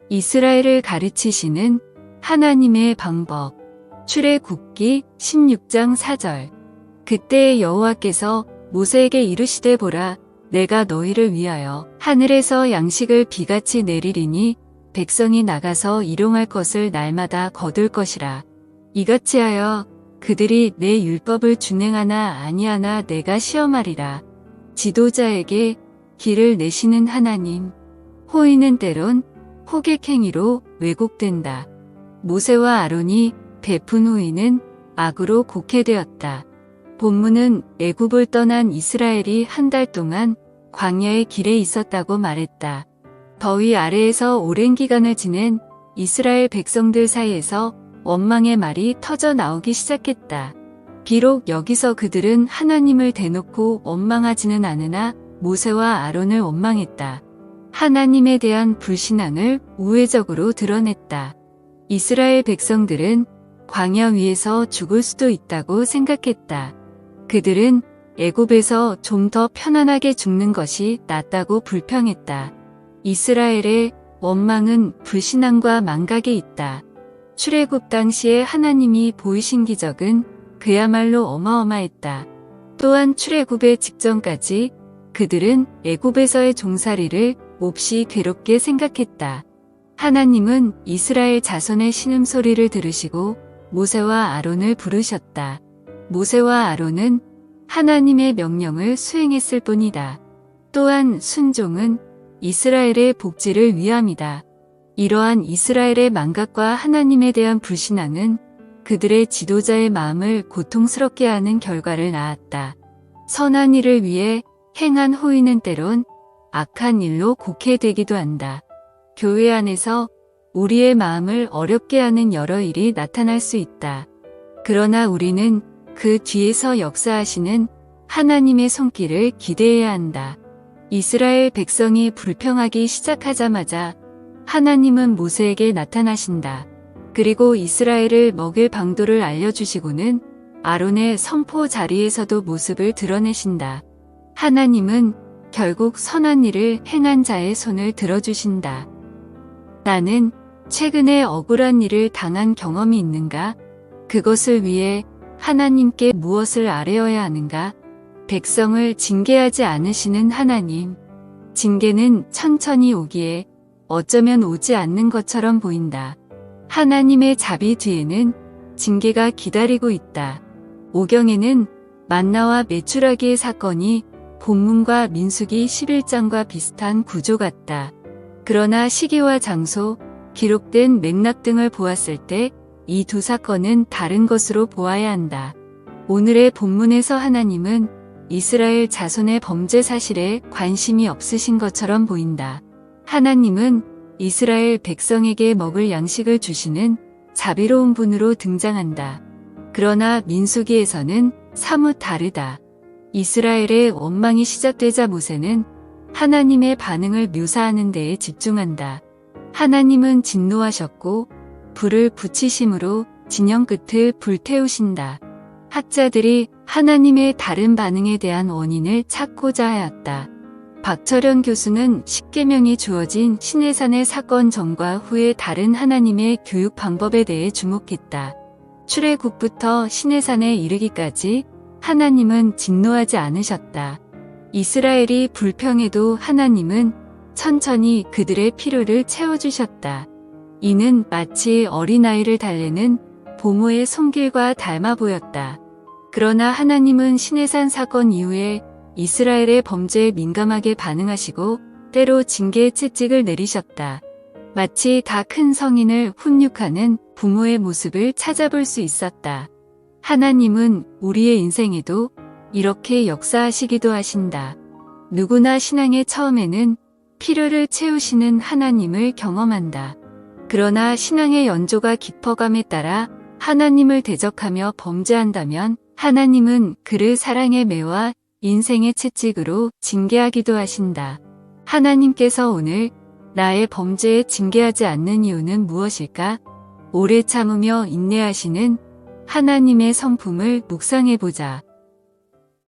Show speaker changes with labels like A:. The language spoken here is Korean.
A: 이스라엘을 가르치시는 하나님의 방법. 출애굽기 16장 4절. 그때 여호와께서 모세에게 이르시되 보라, 내가 너희를 위하여 하늘에서 양식을 비같이 내리리니 백성이 나가서 일용할 것을 날마다 거둘 것이라. 이같이 하여 그들이 내 율법을 준행하나 아니하나 내가 시험하리라. 지도자에게 길을 내시는 하나님. 호의는 때론 호객행위로 왜곡된다. 모세와 아론이 베푼 호의는 악으로 곡해되었다. 본문은 애굽을 떠난 이스라엘이 한 달 동안 광야의 길에 있었다고 말했다. 더위 아래에서 오랜 기간을 지낸 이스라엘 백성들 사이에서 원망의 말이 터져 나오기 시작했다. 비록 여기서 그들은 하나님을 대놓고 원망하지는 않으나 모세와 아론을 원망했다. 하나님에 대한 불신앙을 우회적으로 드러냈다. 이스라엘 백성들은 광야 위에서 죽을 수도 있다고 생각했다. 그들은 애굽에서 좀 더 편안하게 죽는 것이 낫다고 불평했다. 이스라엘의 원망은 불신앙과 망각에 있다. 출애굽 당시에 하나님이 보이신 기적은 그야말로 어마어마했다. 또한 출애굽의 직전까지 그들은 애굽에서의 종살이를 몹시 괴롭게 생각했다. 하나님은 이스라엘 자손의 신음소리를 들으시고 모세와 아론을 부르셨다. 모세와 아론은 하나님의 명령을 수행했을 뿐이다. 또한 순종은 이스라엘의 복지를 위함이다. 이러한 이스라엘의 망각과 하나님에 대한 불신앙은 그들의 지도자의 마음을 고통스럽게 하는 결과를 낳았다. 선한 일을 위해 행한 호의는 때론 악한 일로 곡해되기도 한다. 교회 안에서 우리의 마음을 어렵게 하는 여러 일이 나타날 수 있다. 그러나 우리는 그 뒤에서 역사하시는 하나님의 손길을 기대해야 한다. 이스라엘 백성이 불평하기 시작하자마자 하나님은 모세에게 나타나신다. 그리고 이스라엘을 먹일 방도를 알려주시고는 아론의 선포 자리에서도 모습을 드러내신다. 하나님은 결국 선한 일을 행한 자의 손을 들어주신다. 나는 최근에 억울한 일을 당한 경험이 있는가? 그것을 위해 하나님께 무엇을 아뢰어야 하는가? 백성을 징계하지 않으시는 하나님. 징계는 천천히 오기에 어쩌면 오지 않는 것처럼 보인다. 하나님의 자비 뒤에는 징계가 기다리고 있다. 오경에는 만나와 메추라기의 사건이 본문과 민수기 11장과 비슷한 구조 같다. 그러나 시기와 장소, 기록된 맥락 등을 보았을 때 이 두 사건은 다른 것으로 보아야 한다. 오늘의 본문에서 하나님은 이스라엘 자손의 범죄 사실에 관심이 없으신 것처럼 보인다. 하나님은 이스라엘 백성에게 먹을 양식을 주시는 자비로운 분으로 등장한다. 그러나 민수기에서는 사뭇 다르다. 이스라엘의 원망이 시작되자 모세는 하나님의 반응을 묘사하는 데에 집중한다. 하나님은 진노하셨고 불을 붙이심으로 진영 끝을 불태우신다. 학자들이 하나님의 다른 반응에 대한 원인을 찾고자 하였다. 박철현 교수는 십계명이 주어진 시내산의 사건 전과 후의 다른 하나님의 교육 방법에 대해 주목했다. 출애굽부터 시내산에 이르기까지 하나님은 진노하지 않으셨다. 이스라엘이 불평해도 하나님은 천천히 그들의 필요를 채워주셨다. 이는 마치 어린아이를 달래는 부모의 손길과 닮아 보였다. 그러나 하나님은 시내산 사건 이후에 이스라엘의 범죄에 민감하게 반응하시고 때로 징계의 채찍을 내리셨다. 마치 다 큰 성인을 훈육하는 부모의 모습을 찾아볼 수 있었다. 하나님은 우리의 인생에도 이렇게 역사하시기도 하신다. 누구나 신앙의 처음에는 필요를 채우시는 하나님을 경험한다. 그러나 신앙의 연조가 깊어감에 따라 하나님을 대적하며 범죄한다면 하나님은 그를 사랑의 매와 인생의 채찍으로 징계하기도 하신다. 하나님께서 오늘 나의 범죄에 징계하지 않는 이유는 무엇일까? 오래 참으며 인내하시는 하나님의 성품을 묵상해보자.